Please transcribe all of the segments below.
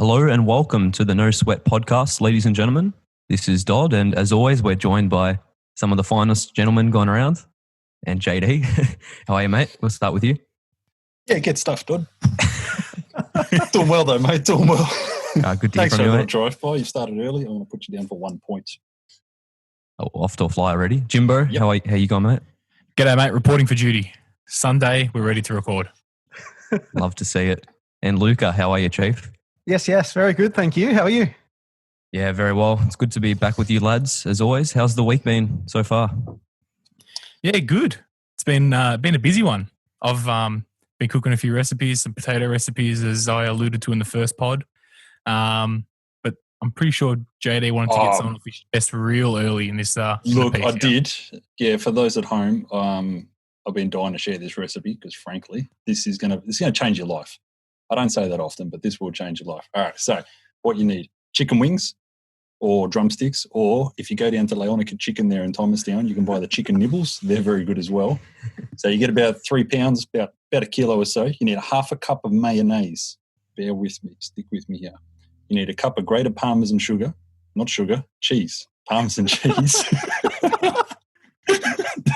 Hello and welcome to the No Sweat podcast, ladies and gentlemen. This is Dodd, and as always, we're joined by some of the finest gentlemen going around. And JD, how are you, mate? We'll start with you. Yeah, get stuff, Dodd. Doing well, though, mate. Doing well. Good to Thanks hear for from you, the drive by. You started early. I'm going to put you down for 1 point. Oh, off to a fly already. Jimbo, Yep. how you going, mate? G'day, mate. Reporting for duty. Sunday, we're ready to record. Love to see it. And Luca, how are you, Chief? Yes. Very good. Thank you. How are you? Yeah, very well. It's good to be back with you, lads, as always. How's the week been so far? Yeah, good. It's been a busy one. I've been cooking a few recipes, some potato recipes, as I alluded to in the first pod. But I'm pretty sure JD wanted to get someone off his chest real early in this. Look, piece I here. did. Yeah, for those at home, I've been dying to share this recipe because, frankly, this is going to change your life. I don't say that often, but this will change your life. All right, so what you need, chicken wings or drumsticks, or if you go down to Leonica Chicken there in Thomastown, you can buy the chicken nibbles. They're very good as well. So you get about 3 pounds, about a kilo or so. You need a half a cup of mayonnaise. Bear with me. Stick with me here. You need a cup of grated Parmesan sugar. Not sugar, cheese. Parmesan cheese.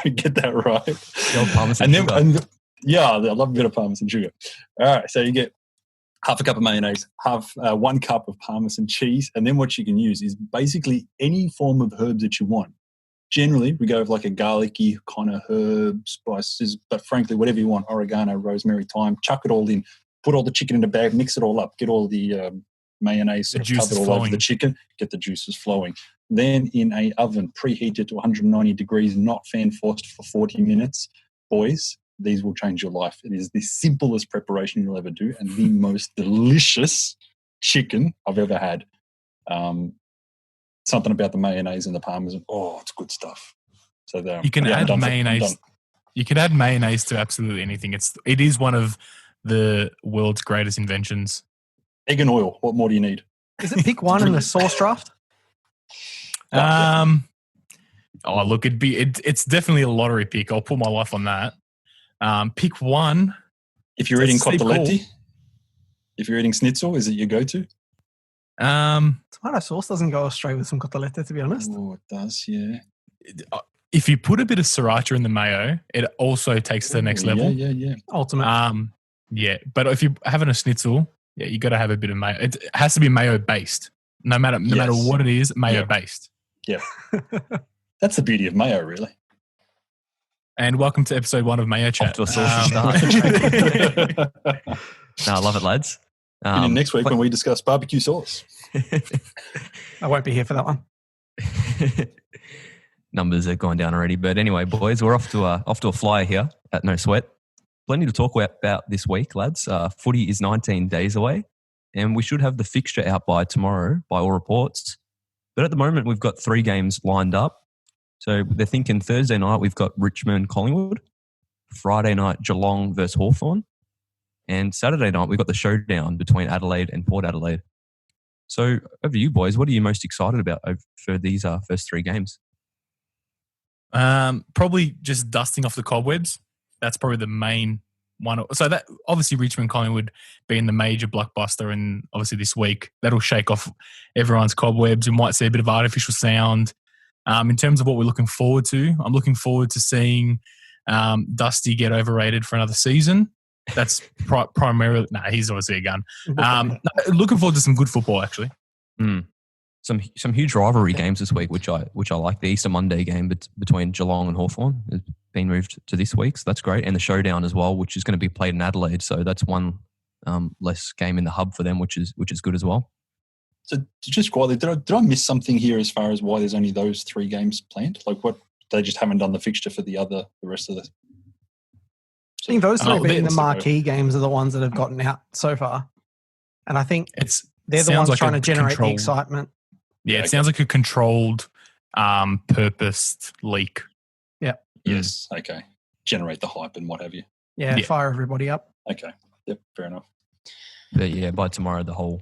Get that right. The old Parmesan sugar. Yeah, I love a bit of Parmesan sugar. All right, so you get half a cup of mayonnaise, 1 cup of Parmesan cheese, and then what you can use is basically any form of herbs that you want. Generally, we go with like a garlicky kind of herb, spices, but frankly, whatever you want, oregano, rosemary, thyme, chuck it all in, put all the chicken in a bag, mix it all up, get all the mayonnaise sort of covered all over the chicken, get the juices flowing. Then in a oven, preheat it to 190 degrees, not fan forced for 40 minutes. Boys, these will change your life. It is the simplest preparation you'll ever do and the most delicious chicken I've ever had. Something about the mayonnaise and the Parmesan. Oh, it's good stuff. So there. You can add mayonnaise. You can add mayonnaise to absolutely anything. It is one of the world's greatest inventions. Egg and oil. What more do you need? Is it pick one in the sauce draft? Look, it's definitely a lottery pick. I'll put my life on that. Pick one. If you're eating coteletti, if you're eating schnitzel, is it your go-to? Tomato sauce doesn't go straight with some cotoletta, to be honest. Oh, it does, yeah. If you put a bit of sriracha in the mayo, it also takes it to the next level. Yeah. Ultimate. Yeah, but if you're having a schnitzel, yeah, you got to have a bit of mayo. It has to be mayo based, no matter what it is, mayo based. Yeah, that's the beauty of mayo, really. And welcome to episode 1 of Mayo Chat. Off to a saucy start. No, I love it, lads. And next week when we discuss barbecue sauce. I won't be here for that one. Numbers are going down already. But anyway, boys, we're off to a flyer here at No Sweat. Plenty to talk about this week, lads. Footy is 19 days away, and we should have the fixture out by tomorrow, by all reports. But at the moment, we've got 3 games lined up. So they're thinking Thursday night, we've got Richmond-Collingwood. Friday night, Geelong versus Hawthorn. And Saturday night, we've got the showdown between Adelaide and Port Adelaide. So over to you, boys. What are you most excited about for these first 3 games? Probably just dusting off the cobwebs. That's probably the main one. So that obviously Richmond-Collingwood being the major blockbuster, and obviously this week that'll shake off everyone's cobwebs. You might see a bit of artificial sound. In terms of what we're looking forward to, I'm looking forward to seeing Dusty get overrated for another season. That's primarily... he's obviously a gun. Looking forward to some good football, actually. Some huge rivalry games this week, which I like. The Easter Monday game between Geelong and Hawthorn has been moved to this week, so that's great. And the showdown as well, which is going to be played in Adelaide, so that's one less game in the hub for them, which is good as well. So just quietly, did I miss something here as far as why there's only those 3 games planned? Like what, they just haven't done the fixture for the rest of the... I think those 3 being the marquee games are the ones that have gotten out so far. And I think they're the ones trying to generate the excitement. Yeah, it sounds like a controlled, purposed leak. Yeah. Yes, okay. Generate the hype and what have you. Yeah, fire everybody up. Okay, yep, fair enough. But yeah, by tomorrow, the whole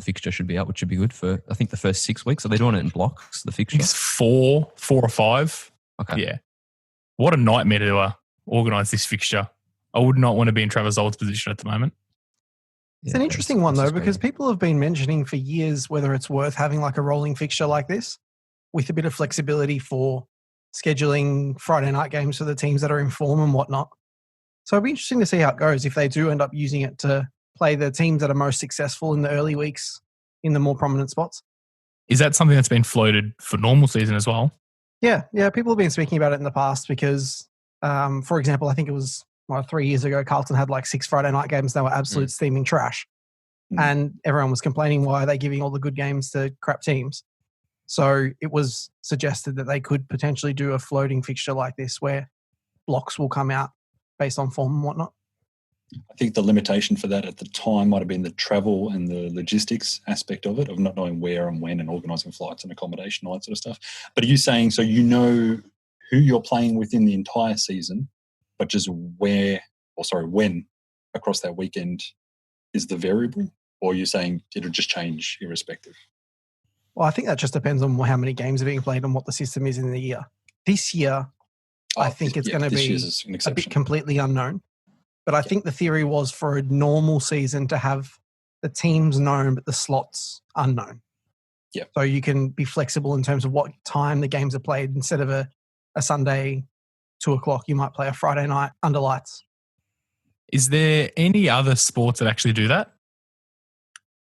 fixture should be out, which should be good for, I think, the first 6 weeks. Are they doing it in blocks, the fixture? It's 4 or 5. Okay. Yeah. What a nightmare to organise this fixture. I would not want to be in Travis Old's position at the moment. It's an interesting one, though, because people have been mentioning for years whether it's worth having like a rolling fixture like this with a bit of flexibility for scheduling Friday night games for the teams that are in form and whatnot. So it'll be interesting to see how it goes if they do end up using it to play the teams that are most successful in the early weeks in the more prominent spots. Is that something that's been floated for normal season as well? Yeah. People have been speaking about it in the past because, for example, I think it was 3 years ago, Carlton had like 6 Friday night games. They were absolute steaming trash. And everyone was complaining, why are they giving all the good games to crap teams? So it was suggested that they could potentially do a floating fixture like this where blocks will come out based on form and whatnot. I think the limitation for that at the time might have been the travel and the logistics aspect of it, of not knowing where and when and organising flights and accommodation, all that sort of stuff. But are you saying, so you know who you're playing within the entire season, but just when across that weekend is the variable? Or are you saying it'll just change irrespective? Well, I think that just depends on how many games are being played and what the system is in the year. This year, I think it's going to be a bit completely unknown. But I think the theory was for a normal season to have the teams known but the slots unknown. Yeah. So you can be flexible in terms of what time the games are played. Instead of a Sunday 2:00, you might play a Friday night under lights. Is there any other sports that actually do that?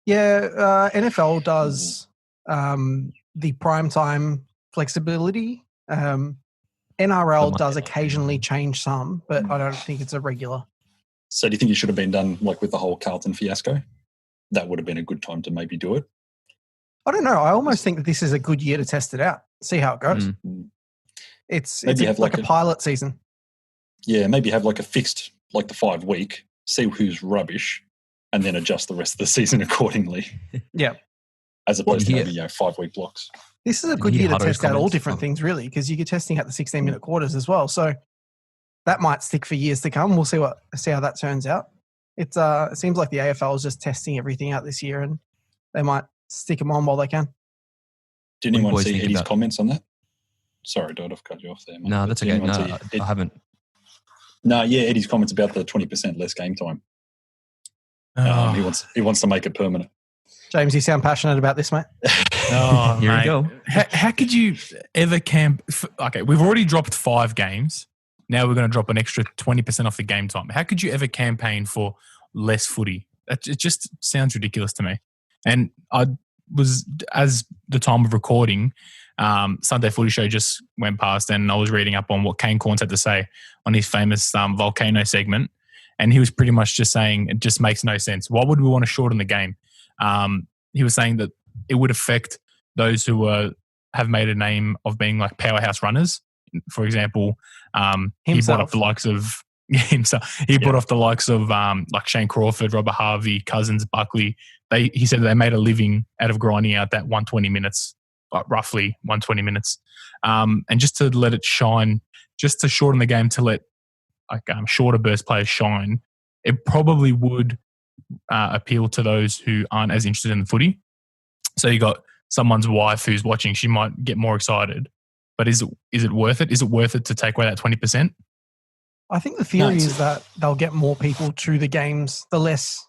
Yeah, NFL does the primetime flexibility. NRL does occasionally change some, but I don't think it's a regular. So do you think it should have been done like with the whole Carlton fiasco? That would have been a good time to maybe do it. I don't know. I almost think that this is a good year to test it out, see how it goes. It's like a pilot season. Yeah, maybe have like a fixed, like the 5-week, see who's rubbish, and then adjust the rest of the season accordingly. Yeah. As opposed to maybe 5-week blocks. This is a good year to test out all different things, really, because you're testing out the 16-minute quarters as well. So that might stick for years to come. We'll see how that turns out. It seems like the AFL is just testing everything out this year, and they might stick them on while they can. Did anyone see Eddie's comments on that? Sorry, Dodd, I've cut you off there. No, that's okay. No, I haven't. No, yeah, Eddie's comments about the 20% less game time. He wants to make it permanent. James, you sound passionate about this, mate. Oh, here we go. How could you ever camp? Okay, we've already dropped 5 games. Now we're going to drop an extra 20% off the game time. How could you ever campaign for less footy? It just sounds ridiculous to me. And I was, as the time of recording, Sunday Footy Show just went past, and I was reading up on what Kane Corns had to say on his famous Volcano segment. And he was pretty much just saying it just makes no sense. Why would we want to shorten the game? He was saying that it would affect those who have made a name of being like powerhouse runners. For example, he brought up the likes of himself. He brought off the likes of like Shane Crawford, Robert Harvey, Cousins, Buckley. He said they made a living out of grinding out that 120 minutes, roughly 120 minutes, and just to let it shine, just to shorten the game to let shorter burst players shine. It probably would appeal to those who aren't as interested in the footy. So you got someone's wife who's watching; she might get more excited. But is it worth it? Is it worth it to take away that 20%? I think the theory is that they'll get more people to the games, the less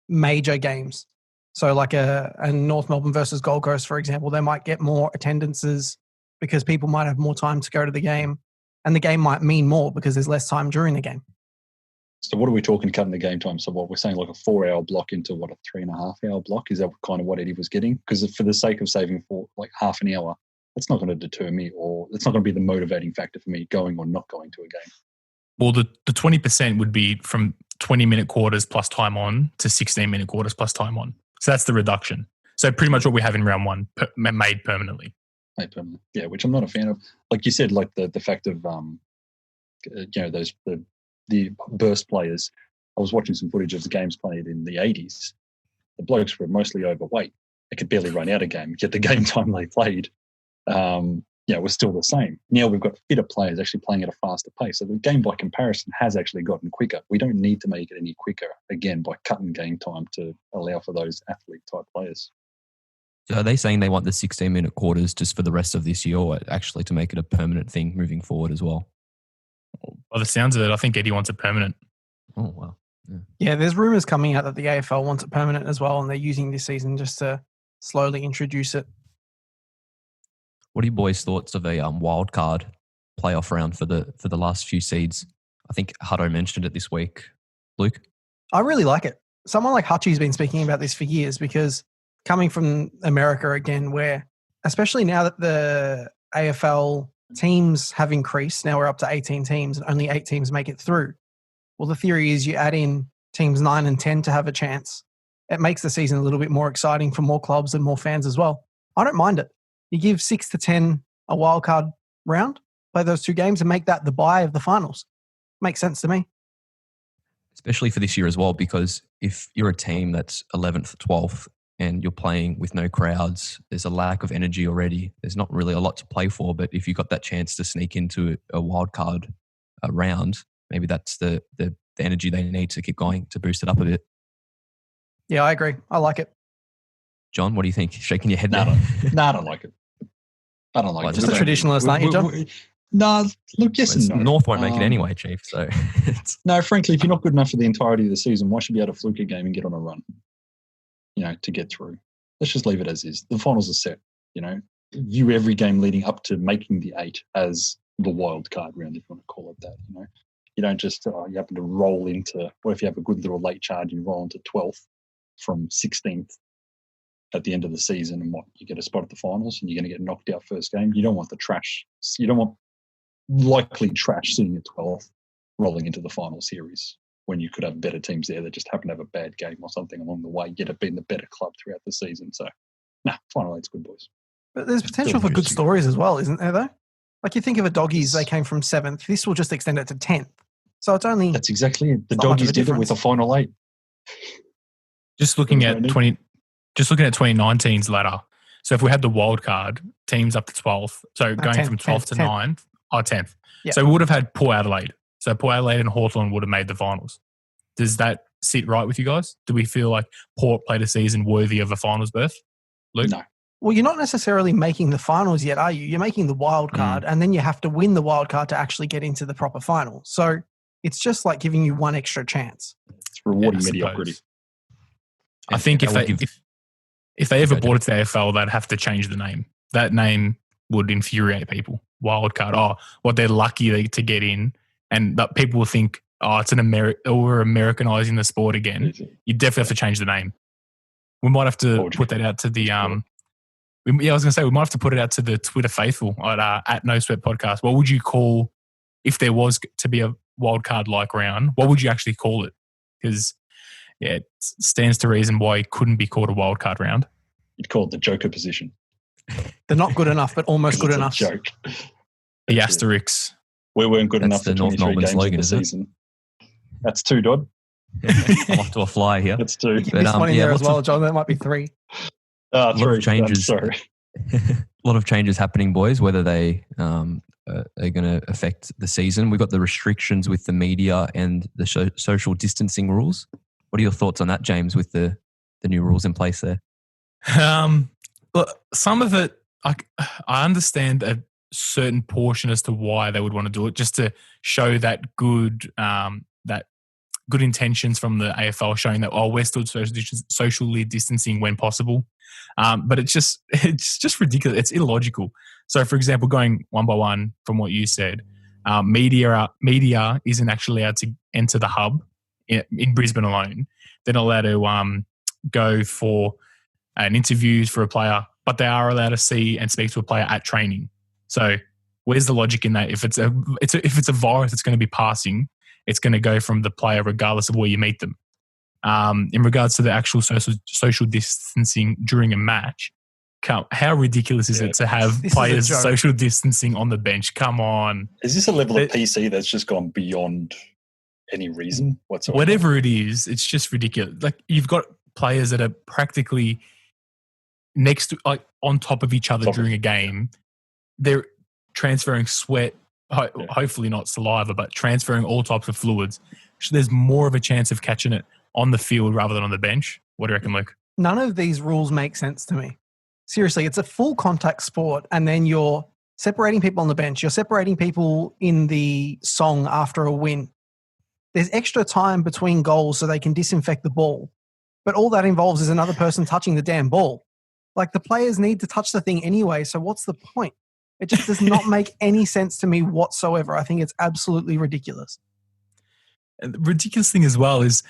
major games. So like a North Melbourne versus Gold Coast, for example, they might get more attendances because people might have more time to go to the game, and the game might mean more because there's less time during the game. So what are we talking cutting the game time? So what we're saying, like a 4-hour block into a 3.5-hour block? Is that kind of what Eddie was getting? Because for the sake of saving for like half an hour, it's not going to deter me, or it's not going to be the motivating factor for me going or not going to a game. Well, the 20% would be from 20-minute quarters plus time on to 16-minute quarters plus time on. So that's the reduction. So pretty much what we have in round 1 made permanently. Made permanently, yeah, which I'm not a fan of. Like you said, like the fact of those the burst players. I was watching some footage of the games played in the 80s. The blokes were mostly overweight. They could barely run out a game. Yet the game time they played, was still the same. Now we've got fitter players actually playing at a faster pace. So the game by comparison has actually gotten quicker. We don't need to make it any quicker, again, by cutting game time to allow for those athlete-type players. So are they saying they want the 16-minute quarters just for the rest of this year, or actually to make it a permanent thing moving forward as well? By the sounds of it, I think Eddie wants it permanent. Oh, wow. Yeah, there's rumours coming out that the AFL wants it permanent as well, and they're using this season just to slowly introduce it. What are your boys' thoughts of a wild card playoff round for the last few seeds? I think Hutto mentioned it this week. Luke? I really like it. Someone like Hutchie's been speaking about this for years because coming from America again, where especially now that the AFL teams have increased, now we're up to 18 teams and only 8 teams make it through. Well, the theory is you add in teams 9 and 10 to have a chance. It makes the season a little bit more exciting for more clubs and more fans as well. I don't mind it. You give 6 to 10 a wild card round, play those 2 games and make that the bye of the finals. Makes sense to me. Especially for this year as well, because if you're a team that's 11th, 12th, and you're playing with no crowds, there's a lack of energy already. There's not really a lot to play for, but if you got that chance to sneak into a wild card round, maybe that's the energy they need to keep going to boost it up a bit. Yeah, I agree. I like it. John, what do you think? Shaking your head No, there. no, I don't like it. I don't like Well, it. Just a traditionalist, aren't you, John? No, look, yes and no. North won't make it anyway, Chief. So no, frankly, if you're not good enough for the entirety of the season, why should you be able to fluke a game and get on a run? To get through. Let's just leave it as is. The finals are set. View every game leading up to making the 8 as the wild card round, if you want to call it that. You don't just you happen to roll into. What if you have a good little late charge? You roll into 12th from 16th at the end of the season, and you get a spot at the finals, and you're going to get knocked out first game. You don't want the trash. You don't want likely trash sitting at 12th rolling into the final series when you could have better teams there that just happen to have a bad game or something along the way, yet have been the better club throughout the season. So, final 8's good, boys. But there's potential for good stories as well, isn't there, though? Like you think of a Doggies, they came from 7th. This will just extend it to 10th. So it's only... That's exactly it. The Doggies did it with a final 8. Just looking at 2019's ladder. So if we had the wild card, teams up to 12th, so going 10th, from 12th to 9th, 10th. Yeah. So we would have had Port Adelaide. So Port Adelaide and Hawthorn would have made the finals. Does that sit right with you guys? Do we feel like Port played a season worthy of a finals berth? Luke? No. Well, you're not necessarily making the finals yet, are you? You're making the wild card, and then you have to win the wild card to actually get into the proper final. So it's just like giving you one extra chance. It's rewarding mediocrity. I think if they ever brought it to the AFL, they'd have to change the name. That name would infuriate people. Wild card. Oh, what they're lucky to get in, and that people will think, oh, it's we're Americanizing the sport again. You definitely have to change the name. We might have to put that out to the I was going to say we might have to put it out to the Twitter faithful at No Sweat Podcast. What would you call, if there was to be a wild card like round, what would you actually call it? Because it stands to reason why it couldn't be called a wild card round. You'd call it the Joker position. They're not good enough, but almost good enough. Joke. The asterisks. We weren't good enough for the North 23 Melbourne games slogan, of the isn't it? season. That's 2, Dodd. I'm off to a fly here. That's 2. This one in there as well, John. That might be 3. 3 changes. Sorry. A lot of changes happening, boys, whether they are going to affect the season. We've got the restrictions with the media and the social distancing rules. What are your thoughts on that, James, with the new rules in place there? Look, some of it, I understand a certain portion as to why they would want to do it, just to show that good intentions from the AFL, showing that we're still socially distancing when possible. But it's just ridiculous. It's illogical. So, for example, going one by one from what you said, media isn't actually allowed to enter the hub in Brisbane alone. They're not allowed to go for an interview for a player, but they are allowed to see and speak to a player at training. So, where's the logic in that? If it's a virus that's going to be passing, it's going to go from the player regardless of where you meet them. In regards to the actual social distancing during a match, how ridiculous is it to have players social distancing on the bench? Come on. Is this a level of PC that's just gone beyond any reason whatsoever? Whatever it is, it's just ridiculous. Like, you've got players that are practically next to, on top of each other during a game. They're transferring sweat, hopefully not saliva, but transferring all types of fluids. So there's more of a chance of catching it on the field rather than on the bench. What do you reckon, Luke? None of these rules make sense to me. Seriously, it's a full contact sport, and then you're separating people on the bench. You're separating people in the song after a win. There's extra time between goals so they can disinfect the ball. But all that involves is another person touching the damn ball. Like, the players need to touch the thing anyway, so what's the point? It just does not make any sense to me whatsoever. I think it's absolutely ridiculous. And the ridiculous thing as well is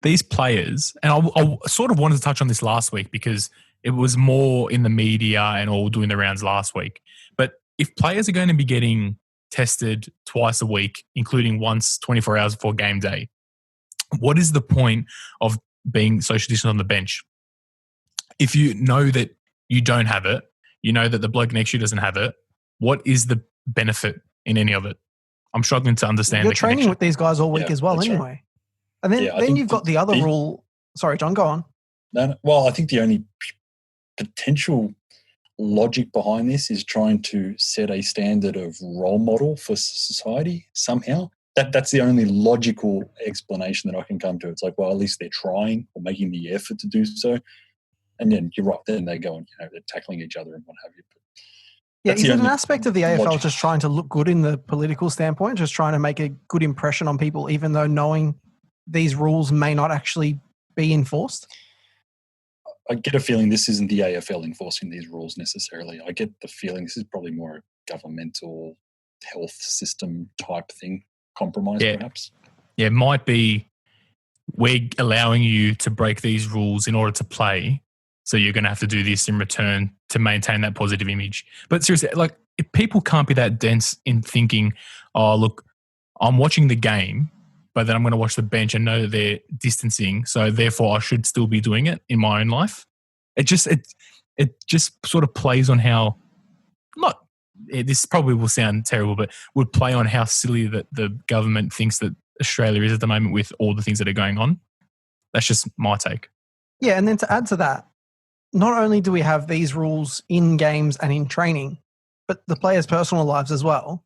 these players, and I sort of wanted to touch on this last week because it was more in the media and all doing the rounds last week. But if players are going to be getting tested twice a week, including once 24 hours before game day, what is the point of being social distant on the bench? If you know that you don't have it, you know that the bloke next to you doesn't have it, what is the benefit in any of it? I'm struggling to understand. You're training with these guys all week as well anyway. Right. And then you've got the other rule. Sorry, John, go on. No, well, I think the only potential logic behind this is trying to set a standard of role model for society somehow. That's the only logical explanation that I can come to. It's like, well, at least they're trying or making the effort to do so. And then you're right, then they go and they're tackling each other and what have you. Yeah, is it an aspect of the AFL just trying to look good in the political standpoint, just trying to make a good impression on people, even though knowing these rules may not actually be enforced? I get a feeling this isn't the AFL enforcing these rules necessarily. I get the feeling this is probably more a governmental health system type thing, compromise perhaps. Yeah, it might be we're allowing you to break these rules in order to play, so you're going to have to do this in return to maintain that positive image. But seriously, like, if people can't be that dense in thinking, oh, look, I'm watching the game, but then I'm going to watch the bench and know that they're distancing, so therefore I should still be doing it in my own life. It just sort of plays on how, this probably will sound terrible, but would play on how silly that the government thinks that Australia is at the moment with all the things that are going on. That's just my take. Yeah, and then to add to that, not only do we have these rules in games and in training, but the players' personal lives as well.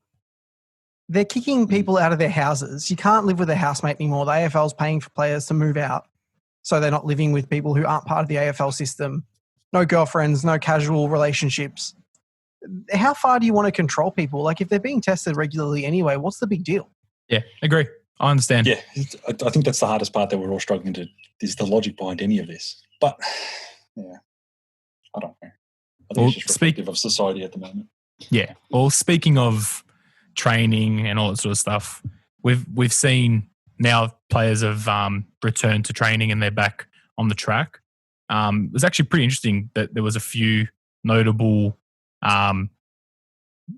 They're kicking people out of their houses. You can't live with a housemate anymore. The AFL's paying for players to move out, so they're not living with people who aren't part of the AFL system. No girlfriends, no casual relationships. How far do you want to control people? Like, if they're being tested regularly anyway, what's the big deal? Yeah, agree. I understand. Yeah, I think that's the hardest part that we're all struggling to, is the logic behind any of this. But, yeah, I don't know. I think it's just reflective of society at the moment. Yeah. Well, speaking of training and all that sort of stuff, we've seen now players have returned to training and they're back on the track. It was actually pretty interesting that there was a few notable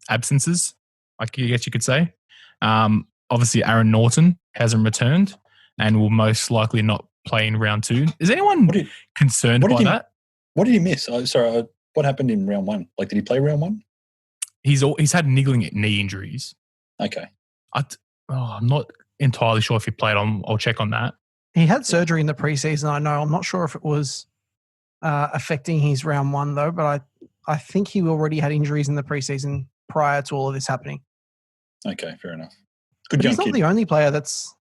absences, I guess you could say. Obviously, Aaron Norton hasn't returned and will most likely not play in round 2. Is anyone concerned by that? What did he miss? Sorry, what happened in round 1? Like, did he play round 1? He's had niggling knee injuries. Okay. I'm not entirely sure if he played. I'll check on that. He had surgery in the preseason, I know. I'm not sure if it was affecting his round 1, though, but I think he already had injuries in the preseason prior to all of this happening. Okay, fair enough. But he's not the only player that's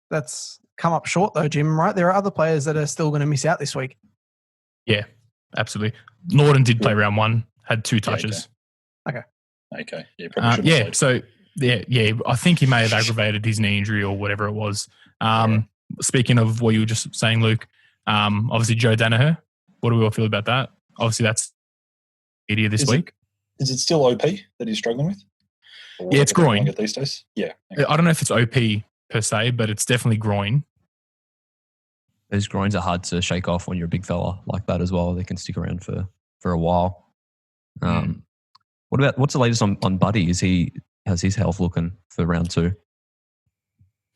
come up short, though, Jim, right? There are other players that are still going to miss out this week. Yeah, absolutely. Norton did play round 1, had 2 touches. Okay. Yeah, probably should have played. I think he may have aggravated his knee injury or whatever it was. Speaking of what you were just saying, Luke, obviously Joe Danaher, what do we all feel about that? Obviously that's media this week. Is it still OP that he's struggling with? Yeah, it's groin. These days? Yeah. Okay. I don't know if it's OP per se, but it's definitely groin. Those groins are hard to shake off when you're a big fella like that as well. They can stick around for a while. What's the latest on Buddy? How's his health looking for round 2?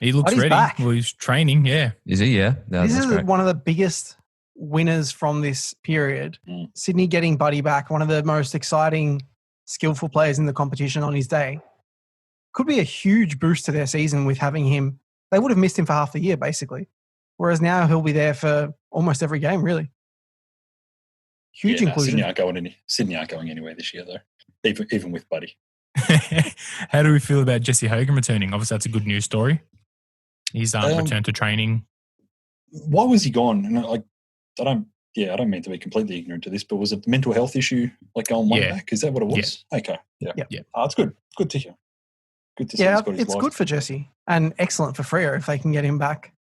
He looks ready. Back. Well, he's training, yeah. Is he? Yeah. This is great. One of the biggest winners from this period. Sydney getting Buddy back, one of the most exciting, skillful players in the competition on his day. Could be a huge boost to their season with having him. They would have missed him for half the year, basically. Whereas now he'll be there for almost every game, really. Huge inclusion. Sydney aren't going anywhere this year, though, even with Buddy. How do we feel about Jesse Hogan returning? Obviously, that's a good news story. He's returned to training. Why was he gone? And I don't mean to be completely ignorant to this, but was it the mental health issue, like going one back? Is that what it was? Yeah. Okay. Yeah. Yeah. Oh, it's good. Good to hear. Good to see Yeah, he's got his it's life. good for Jesse and excellent for Freo if they can get him back.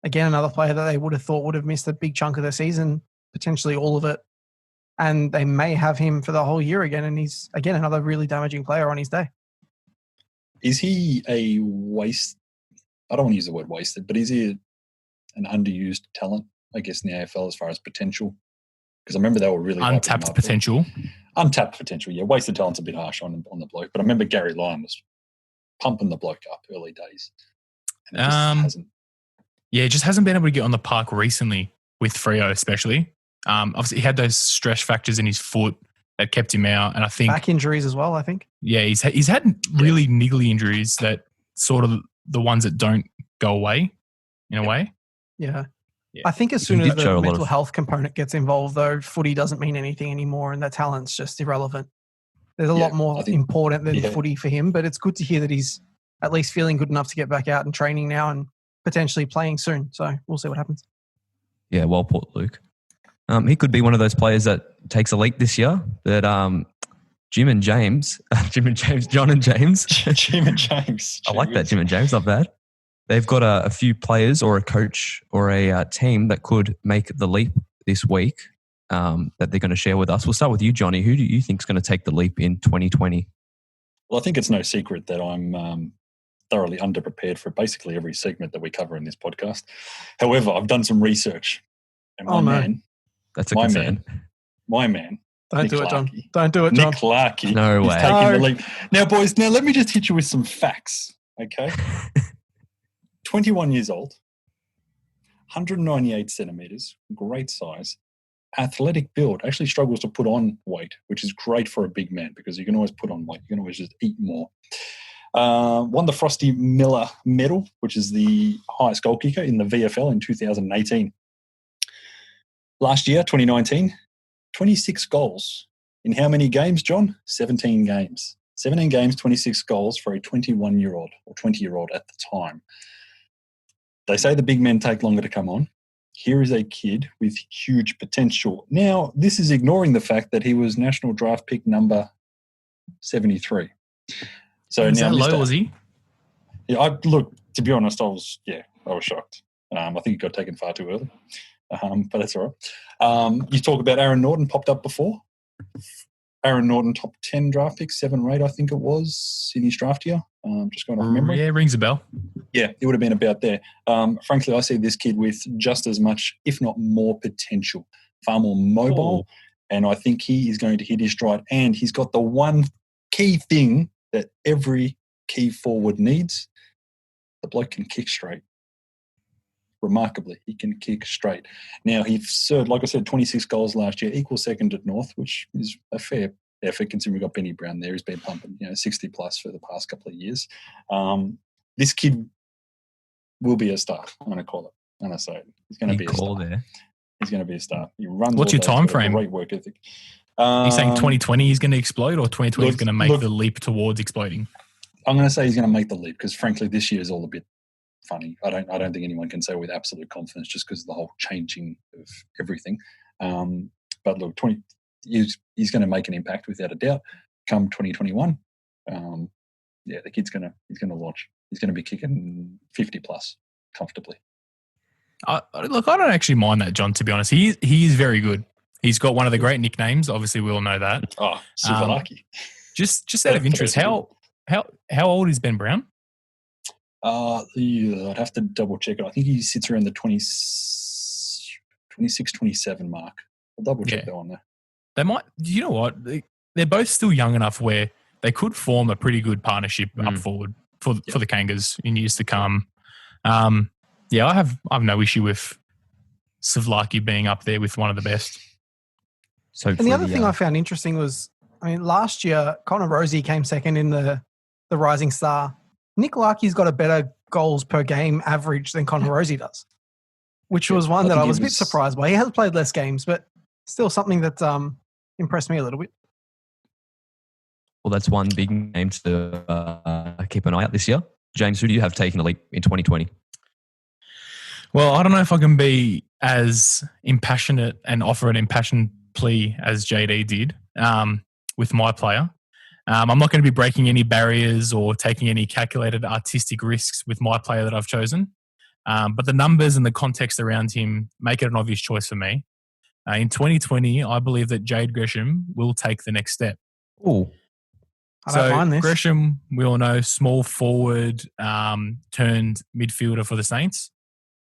Again, another player that they would have thought would have missed a big chunk of the season, potentially all of it. And they may have him for the whole year again. And he's, again, another really damaging player on his day. Is he a waste? I don't want to use the word wasted, but is he an underused talent, I guess, in the AFL as far as potential? Because I remember they were really hyping him Untapped up. potential. Untapped potential, yeah. Wasted talent's a bit harsh on the bloke. But I remember Gary Lyon was pumping the bloke up early days. And it just hasn't. Yeah, just hasn't been able to get on the park recently with Freo especially. Obviously, he had those stress fractures in his foot that kept him out. And I think... Back injuries as well, I think. Yeah, he's had really niggly injuries that sort of the ones that don't go away in a way. Yeah. Yeah. I think as soon He as did show the a lot mental of- health component gets involved, though, footy doesn't mean anything anymore and the talent's just irrelevant. There's a lot more important than footy for him, but it's good to hear that he's at least feeling good enough to get back out and training now and potentially playing soon. So we'll see what happens. Yeah, well put, Luke. He could be one of those players that takes a leap this year. That John and James. Jim and James. I like that, Jim and James. Not bad. They've got a few players or a coach or a team that could make the leap this week that they're going to share with us. We'll start with you, Johnny. Who do you think is going to take the leap in 2020? Well, I think it's no secret that I'm thoroughly underprepared for basically every segment that we cover in this podcast. However, I've done some research. And That's a concern. My man. Don't Nick do it, John. Clarkey. Don't do it, John. Nick Clarkey. No way. Taking the leap. Now, boys, let me just hit you with some facts, okay? 21 years old, 198 centimetres, great size, athletic build, actually struggles to put on weight, which is great for a big man because you can always put on weight. You can always just eat more. Won the Frosty Miller Medal, which is the highest goal kicker in the VFL in 2018. Last year, 2019, 26 goals. In how many games, John? 17 games. 17 games, 26 goals for a 21-year-old or 20-year-old at the time. They say the big men take longer to come on. Here is a kid with huge potential. Now, this is ignoring the fact that he was national draft pick number 73. So is now that low, was he? Yeah, to be honest, I was shocked. I think he got taken far too early. But that's all right. You talk about Aaron Norton popped up before. Aaron Norton, top 10 draft pick, 7 or 8, I think it was, in his draft year. Just going off memory. Yeah, rings a bell. Yeah, it would have been about there. Frankly, I see this kid with just as much, if not more, potential. Far more mobile. And I think he is going to hit his stride. And he's got the one key thing that every key forward needs. The bloke can kick straight. Remarkably, he can kick straight. Now, he served, like I said, 26 goals last year, equal second at North, which is a fair effort considering we've got Benny Brown there. He's been pumping, 60 plus for the past couple of years. This kid will be a star. I'm going to call it. I'm going to say it. He's going to be a star. There. He's going to be a star. He runs. What's your time frame? Great work ethic. Are you saying 2020 he's going to explode, or 2020 is going to make the leap towards exploding? I'm going to say he's going to make the leap because, frankly, this year is all a bit funny. I don't think anyone can say with absolute confidence just because of the whole changing of everything. But look, he's going to make an impact without a doubt. Come 2021, the kid's going to launch. He's going to be kicking 50 plus comfortably. I don't actually mind that, John. To be honest, he is very good. He's got one of the great nicknames. Obviously, we all know that. Oh, super lucky. Just out of interest, how old is Ben Brown? I'd have to double check it. I think he sits around the 26, 27 mark. I'll double check that one there. They might. You know what? They're both still young enough where they could form a pretty good partnership up forward for the Kangas in years to come. I have no issue with Savlaki being up there with one of the best. So, and the other thing I found interesting was, last year Connor Rosie came second in the Rising Star. Nick Larkey's got a better goals per game average than Connor Rosie does, which was one that I was a bit surprised by. He has played less games, but still something that impressed me a little bit. Well, that's one big name to keep an eye out this year. James, who do you have taking a leap in 2020? Well, I don't know if I can be as impassionate and offer an impassioned plea as JD did with my player. I'm not going to be breaking any barriers or taking any calculated artistic risks with my player that I've chosen. But the numbers and the context around him make it an obvious choice for me. In 2020, I believe that Jade Gresham will take the next step. Oh, I don't mind this. Gresham, we all know, small forward, turned midfielder for the Saints.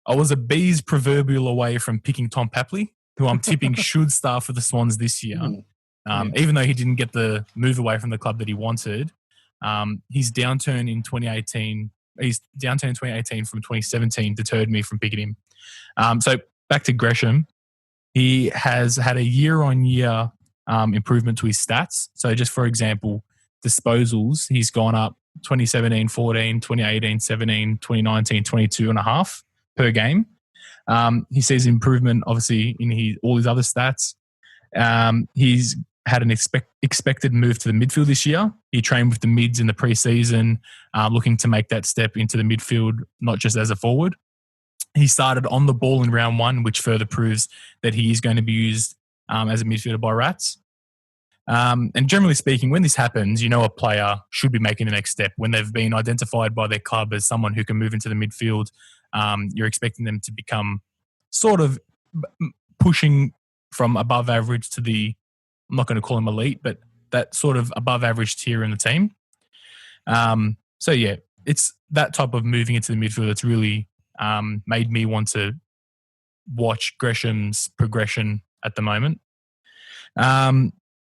I was a bee's proverbial away from picking Tom Papley, who I'm tipping should start for the Swans this year. Even though he didn't get the move away from the club that he wanted, his downturn in 2018 from 2017 deterred me from picking him. So back to Gresham. He has had a year-on-year improvement to his stats. So just for example, disposals, he's gone up 2017, 14, 2018, 17, 2019, 22 and a half per game. He sees improvement, obviously, in all his other stats. He's had an expected move to the midfield this year. He trained with the mids in the preseason, looking to make that step into the midfield, not just as a forward. He started on the ball in round 1, which further proves that he is going to be used as a midfielder by Rats. And generally speaking, when this happens, you know a player should be making the next step. When they've been identified by their club as someone who can move into the midfield, you're expecting them to become sort of pushing from above average to the, I'm not going to call him elite, but that sort of above average tier in the team. So yeah, it's that type of moving into the midfield that's really made me want to watch Gresham's progression at the moment.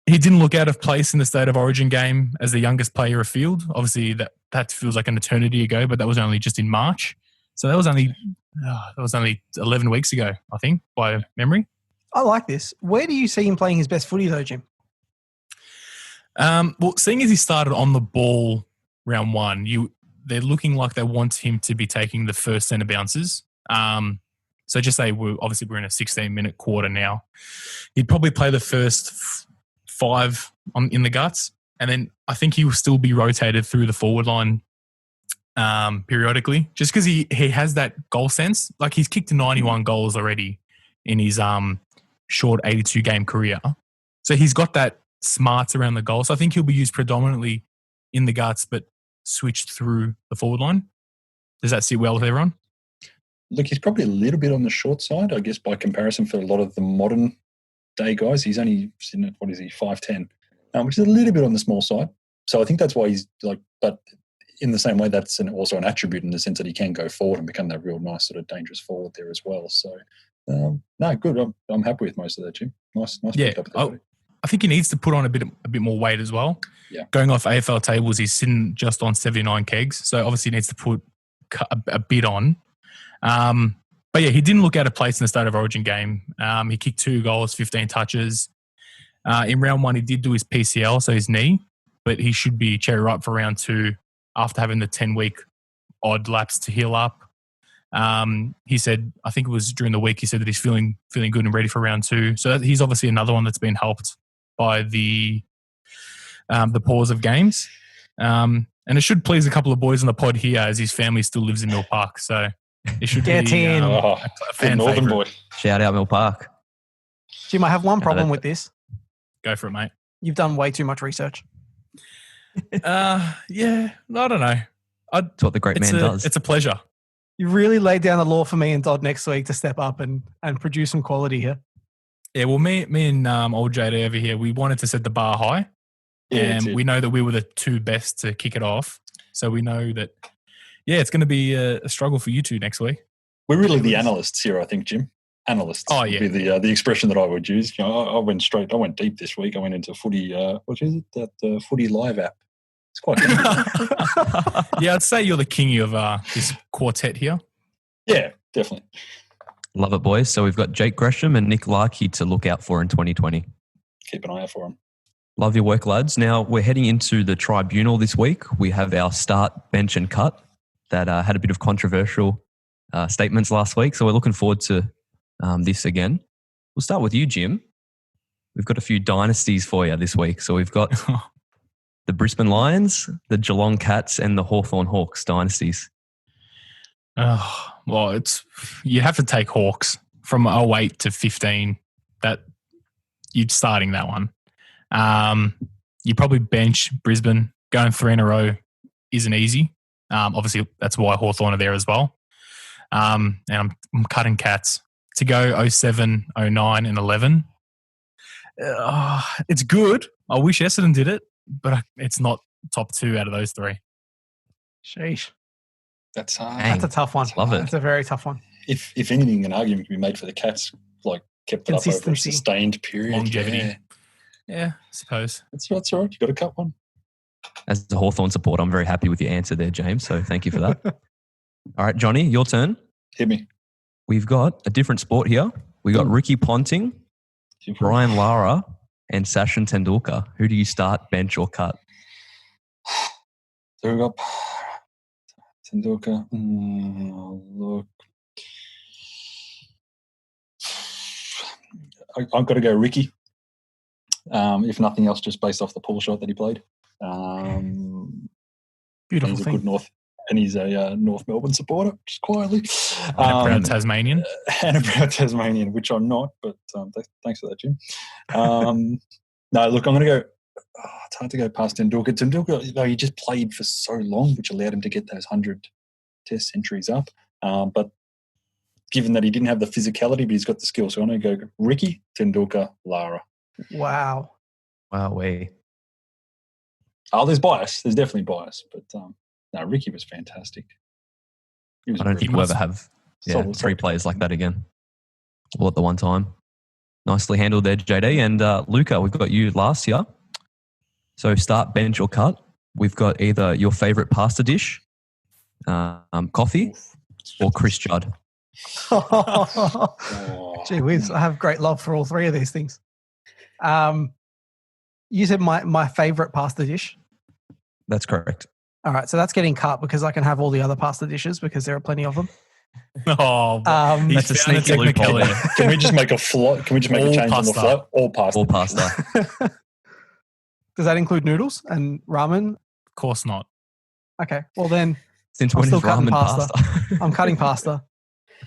He didn't look out of place in the State of Origin game as the youngest player afield. Obviously, that feels like an eternity ago, but that was only just in March. So that was only 11 weeks ago, I think, by memory. I like this. Where do you see him playing his best footy though, Jim? Well, seeing as he started on the ball round 1, they're looking like they want him to be taking the first centre bounces. So just say we're in a 16-minute quarter now. He'd probably play the first 5 in the guts, and then I think he will still be rotated through the forward line periodically, just because he has that goal sense. Like, he's kicked 91 goals already in his short 82-game career. So he's got that smarts around the goal. So I think he'll be used predominantly in the guts, but switched through the forward line. Does that sit well with everyone? Look, he's probably a little bit on the short side, I guess, by comparison for a lot of the modern day guys. He's only, 5'10", which is a little bit on the small side. So I think that's why he's but in the same way, that's also an attribute in the sense that he can go forward and become that real nice sort of dangerous forward there as well. So, no, good. I'm happy with most of that, Jim. Nice. Yeah, I think he needs to put on a bit more weight as well. Yeah. Going off AFL tables, he's sitting just on 79 kegs. So obviously he needs to put a bit on. But yeah, he didn't look out of place in the State of Origin game. He kicked 2 goals, 15 touches. In round 1, he did do his PCL, so his knee, but he should be cherry ripe for round 2 after having the 10-week odd lapse to heal up. He said, I think it was during the week, he said that he's feeling good and ready for round 2. So he's obviously another one that's been helped by the pause of games. And it should please a couple of boys on the pod here, as his family still lives in Mill Park. So it should Get be in. a fan Northern favourite. boy. shout out Mill Park. Jim, I have one problem with this. Go for it, mate. You've done way too much research. Yeah, I don't know. That's what the great man does. It's a pleasure. You really laid down the law for me and Dodd next week to step up and produce some quality here. Yeah, well, me and old JD over here, we wanted to set the bar high. Yeah, And we know that we were the 2 best to kick it off. So we know that, yeah, it's going to be a struggle for you 2 next week. We're really the analysts here, I think, Jim. Analysts. Oh, yeah. Would be the expression that I would use. I went deep this week. I went into Footy, that Footy Live app. It's quite good. Yeah, I'd say you're the king of this quartet here. Yeah, definitely. Love it, boys. So we've got Jake Gresham and Nick Larkey to look out for in 2020. Keep an eye out for them. Love your work, lads. Now, we're heading into the tribunal this week. We have our start, bench and cut that had a bit of controversial statements last week. So we're looking forward to this again. We'll start with you, Jim. We've got a few dynasties for you this week. So we've got the Brisbane Lions, the Geelong Cats and the Hawthorn Hawks dynasties. Oh, well, you have to take Hawks from 08 to 15. That you're starting that one. you probably bench Brisbane. Going 3 in a row isn't easy. Obviously, that's why Hawthorn are there as well. And I'm cutting Cats to go 07, 09 and 11. It's good. I wish Essendon did it, but it's not top 2 out of those 3. Sheesh. That's hard. That's a tough one. Love it. That's a very tough one. If anything, an argument can be made for the Cats, like kept it up over a Consistency. sustained period. Longevity. Yeah, I suppose. That's all right. You got to cut one. As a Hawthorn supporter, I'm very happy with your answer there, James. So thank you for that. All right, Johnny, your turn. Hit me. We've got a different sport here. We got Ricky Ponting, Brian Lara, and Sachin Tendulkar. Who do you start, bench, or cut? So we got Tendulkar. Look. I've got to go Ricky. If nothing else, just based off the pull shot that he played. Beautiful he's a thing. good he's a North Melbourne supporter, just quietly. And a proud Tasmanian. And a proud Tasmanian, which I'm not, but thanks for that, Jim. No, look, I'm going to go. It's hard to go past Tendulkar. Tendulkar, though, he just played for so long, which allowed him to get those 100 Test centuries up. But given that he didn't have the physicality, but he's got the skill, so I'm going to go Ricky, Tendulkar, Lara. Wow. Wow, there's bias. There's definitely bias, but no, Ricky was fantastic. He was I don't think we'll ever have solid 3 players like that again, all at the one time. Nicely handled there, JD. And Luca, we've got you last here. So start, bench, or cut. We've got either your favourite pasta dish, coffee, or Chris Judd. Gee whiz, I have great love for all 3 of these things. You said my favourite pasta dish. That's correct. All right, so that's getting cut because I can have all the other pasta dishes because there are plenty of them. Oh, That's a sneaky loophole there. Can we just make a float? Can we just make a change on the float? All pasta. All pasta. Does that include noodles and ramen? Of course not. Okay, well then Since I'm when is still cutting ramen pasta? I'm cutting pasta.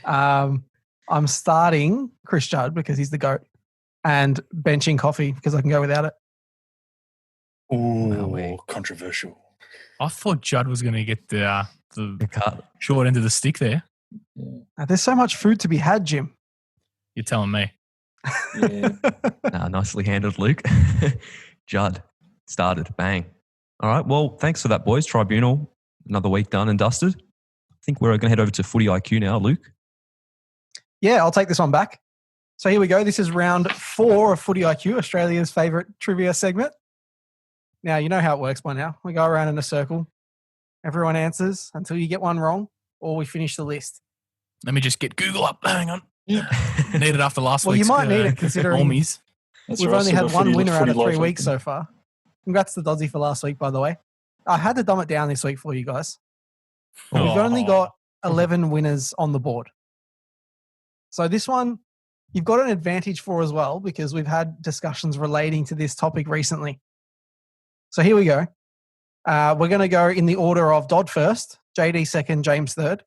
I'm starting Chris Judd because he's the GOAT and benching coffee because I can go without it. Ooh, controversial. I thought Judd was going to get the cut. short end of the stick there. Now, there's so much food to be had, Jim. You're telling me. Yeah. Nicely handled, Luke. Judd started. Bang. All right. Well, thanks for that, boys. Tribunal, another week done and dusted. I think we're going to head over to Footy IQ now, Luke. Yeah, I'll take this one back. So here we go. This is round 4 of Footy IQ, Australia's favourite trivia segment. Now, you know how it works by now. We go around in a circle. Everyone answers until you get one wrong or we finish the list. Let me just get Google up. Hang on. Need it after last Well, week's you might need it considering Ormies. we've only had one winner out of 3 weeks so far. Congrats to Dodzy for last week, by the way. I had to dumb it down this week for you guys. We've only got 11 winners on the board. So this one, you've got an advantage for as well because we've had discussions relating to this topic recently. So here we go. We're going to go in the order of Dodd first, JD second, James third.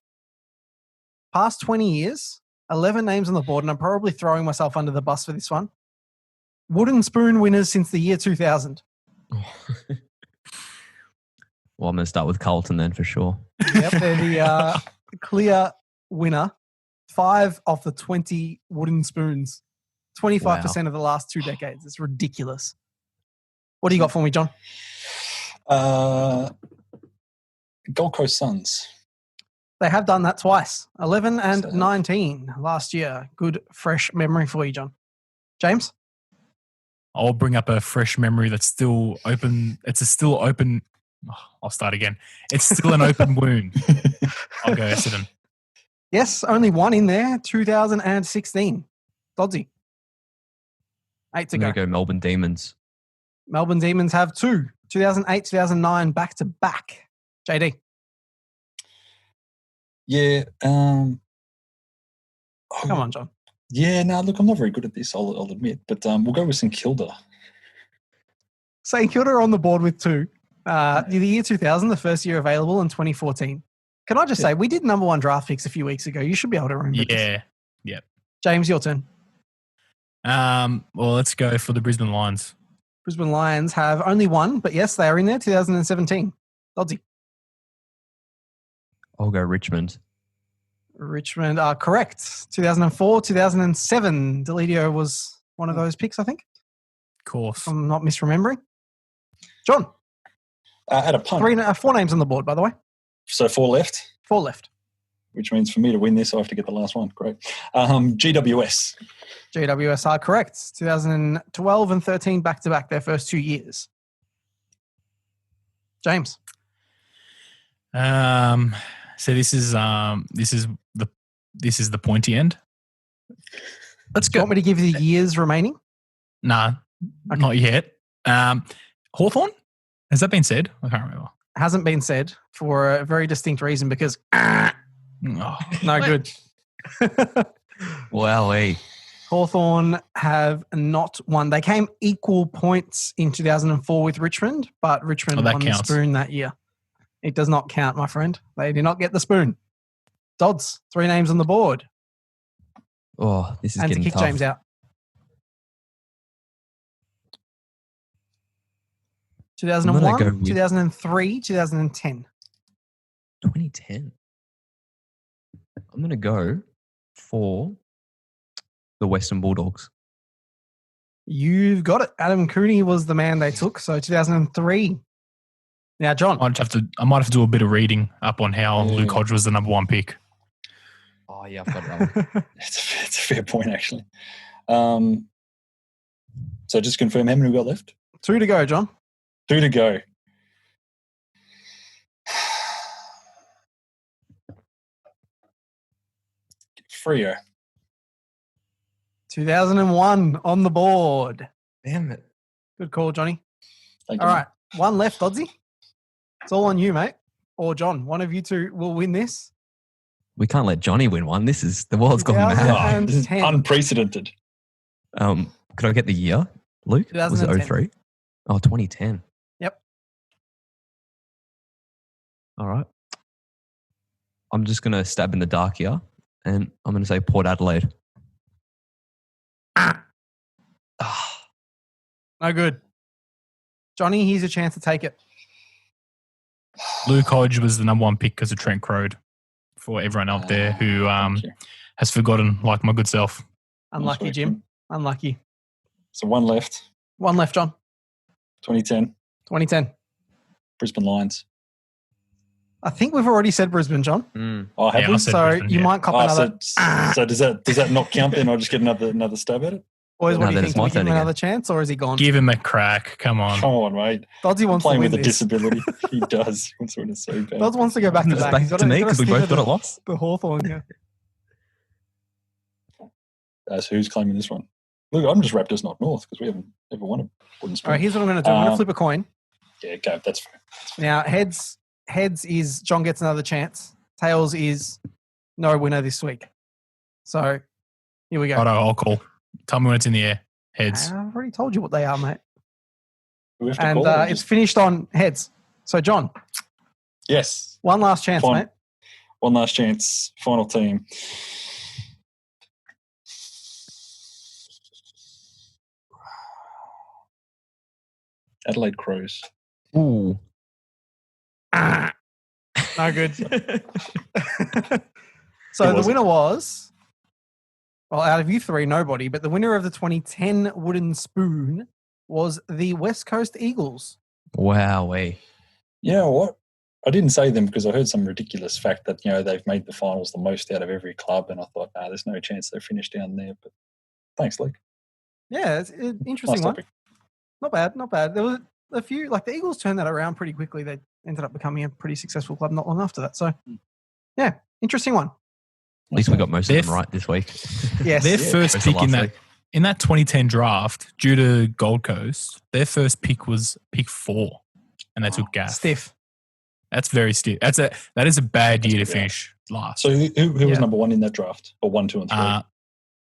Past 20 years, 11 names on the board, and I'm probably throwing myself under the bus for this one. Wooden spoon winners since the year 2000. Well, I'm going to start with Carlton then for sure. Yep, they're the clear winner. 5 of the 20 wooden spoons. 25% of the last 2 decades. It's ridiculous. What do you got for me, John? Gold Coast Suns. They have done that twice. 11 and 19 last year. Good, fresh memory for you, John. James? I'll bring up a fresh memory that's still open. Still open. I'll start again. It's still an open wound. I'll go Essendon. Yes, only one in there. 2016. Dodsy. 8 to I'm go. going to go Melbourne Demons. Melbourne Demons have 2. 2008, 2009, back to back. JD. Yeah. Come on, John. Yeah, no, look, I'm not very good at this, I'll admit. But we'll go with St Kilda. St Kilda are on the board with 2. The year 2000, the first year available, in 2014. Can I just say, we did number 1 draft picks a few weeks ago. You should be able to remember this. Yeah. Yep. James, your turn. Well, let's go for the Brisbane Lions. Brisbane Lions have only one, but yes, they are in there, 2017. Doddsy. I'll go Richmond. Richmond are correct. 2004, 2007. Deledio was one of those picks, I think. Of course. If I'm not misremembering. John. At a punt. 4 names on the board, by the way. So 4 left, 4 left. which means for me to win this, I have to get the last one. Great. GWS. GWS are correct. 2012 and 13 back-to-back their first 2 years. James. So this is the pointy end. Let's Do you go. want me to give you the years remaining? Nah, not yet. Hawthorn? Has that been said? I can't remember. Hasn't been said for a very distinct reason because Oh, no good. Wowee. Hawthorn have not won. They came equal points in 2004 with Richmond, but Richmond that won counts. the spoon that year. It does not count, my friend. They did not get the spoon. Dodds, 3 names on the board. Oh, this is And to getting kick tough. James out. 2001, go with- 2003, 2010. 2010. I'm going to go for the Western Bulldogs. You've got it. Adam Cooney was the man they took. So 2003. Now, John. I might have to do a bit of reading up on how Yeah. Luke Hodge was the number 1 pick. Oh, yeah, I've got that one. It's a fair point, actually. So just confirm how many we got left? 2 to go, John. 2 to go. Freo. 2001 on the board. Damn it. Good call, Johnny. Thank you. All right. 1 left, Doddsy. It's all on you, mate. Or John. One of you two will win this. We can't let Johnny win one. This is the world's gone Yeah, mad. Oh, this is 2010. unprecedented. Could I get the year, Luke? Was it 2010. 03? Oh, 2010. Yep. All right. I'm just going to stab in the dark here, and I'm going to say Port Adelaide. Ah. No good. Johnny, here's a chance to take it. Luke Hodge was the number 1 pick because of Trent Crode. For everyone out there who Thank you. has forgotten, like my good self. Unlucky, Jim. Unlucky. So 1 left. 1 left, John. 2010. 2010. Brisbane Lions. I think we've already said Brisbane, John. Oh, have Yeah, we? I said So Brisbane, you yeah. might cop Oh, another. so does that not count then? I'll just get another stab at it? Boys, what No, do you then think? it's Do my we give turn him again. another chance or is he gone? Give him a crack. Come on. Come on, mate. Doddsy wants to Playing win with a this. disability. He does. He wants to win it so bad. Dodds wants to go back to It's back. back He's to gotta- me he's gotta because we stick both to got it lost. The Hawthorn, yeah. So who's claiming this one? Look, I'm just Raptors, not North, because we haven't ever won a wooden spoon. All right, here's what I'm going to do. I'm going to Um, flip a coin. Yeah, go. That's fair. Now, heads is John gets another chance. Tails is no winner this week. So here we go. Righto, I'll call. Tell me when it's in the air. Heads. I've already told you what they are, mate. We have to And call it or it's just- finished on heads. So, John, yes. one last chance, Fine. mate. One last chance. Final team. Adelaide Crows. Ooh. No good. So It the wasn't. winner was, well, out of you three, nobody, but the winner of the 2010 wooden spoon was the West Coast Eagles. Wowee. You know what? I didn't say them because I heard some ridiculous fact that, they've made the finals the most out of every club, and I thought, there's no chance they finish down there. But thanks, Luke. Yeah, it's an Nice interesting one. topic. Not bad, not bad. There was a few, like the Eagles turned that around pretty quickly. They ended up becoming a pretty successful club not long after that. So, yeah, interesting one. At least we got most of They're them right this week. Yes. Their Yeah. first Most of pick in last that week. in that 2010 draft, due to Gold Coast, their first pick was pick 4, and they took Gaff. Stiff. That's very stiff. That is a bad year to pretty bad. finish last. So who was Yeah. number 1 in that draft? Or 1, 2, and 3?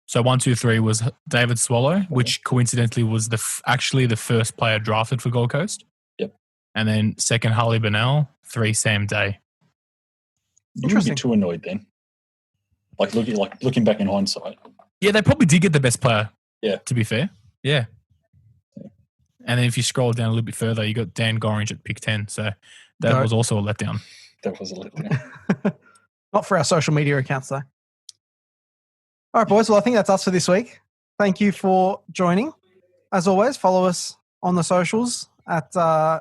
So 1, 2, 3 was David Swallow, which coincidentally was actually the first player drafted for Gold Coast. Yep. And then second Harley Bennell, 3 Sam Day. You wouldn't Interesting. be too annoyed then. Looking back in hindsight. Yeah, they probably did get the best player. Yeah. To be fair. Yeah. And then if you scroll down a little bit further, you got Dan Gorringe at pick 10. So that Go. was also a letdown. That was a letdown. Not for our social media accounts, though. All right, boys. Well, I think that's us for this week. Thank you for joining. As always, follow us on the socials at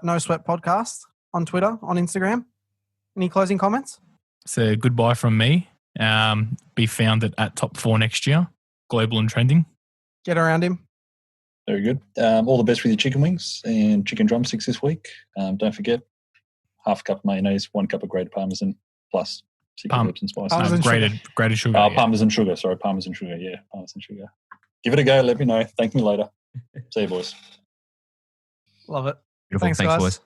No Sweat Podcast on Twitter, on Instagram. Any closing comments? So goodbye from me. Be found at top 4 next year, global and trending. Get around him. Very good. All the best with your chicken wings and chicken drumsticks this week. Don't forget, half a cup of mayonnaise, 1 cup of grated parmesan, plus secret herbs and spices. Parmesan Grated sugar. Parmesan sugar. Sorry, parmesan sugar. Yeah, parmesan sugar. Give it a go. Let me know. Thank me later. See you, boys. Love it. Beautiful. Thanks, Thanks guys. boys.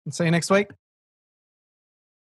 And see you next week.